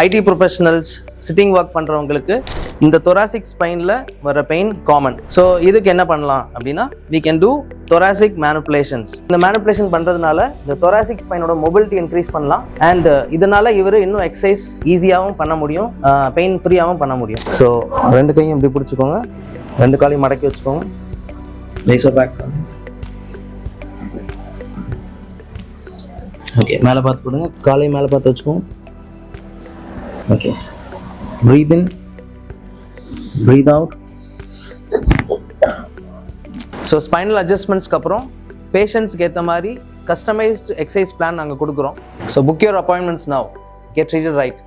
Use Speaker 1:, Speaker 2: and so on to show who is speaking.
Speaker 1: ID professionals, sitting work பண்ணுறவங்களுக்கு இந்த thoracic ஸ்பைனில் வர பெயின் காமன். ஸோ இதுக்கு என்ன பண்ணலாம் அப்படின்னா, we can do thoracic manipulations. இந்த மேனிப்புலேஷன் பண்ணுறதுனால இந்த thoracic ஸ்பைனோட மொபிலிட்டி இன்க்ரீஸ் பண்ணலாம். அண்ட் இதனால் இவர் இன்னும் எக்ஸசைஸ் ஈஸியாகவும் பண்ண முடியும், பெயின் ஃப்ரீயாகவும் பண்ண முடியும். ஸோ 2 கையும் இப்படி பிடிச்சிக்கோங்க, 2 காலையும் மடக்கி வச்சுக்கோங்க, லேசர் பேக். ஓகே, மேலே பார்த்து போடுங்க, காலையும் மேலே பார்த்து வச்சுக்கோங்க. Okay, breathe in, breathe out. So spinal அட்ஜஸ்ட்மெண்ட்ஸ்க்கு அப்புறம் பேஷண்ட்ஸ்க்கு ஏற்ற மாதிரி கஸ்டமைஸ்டு எக்ஸசைஸ் பிளான் நாங்கள் கொடுக்குறோம். So book your appointments now, get treated right.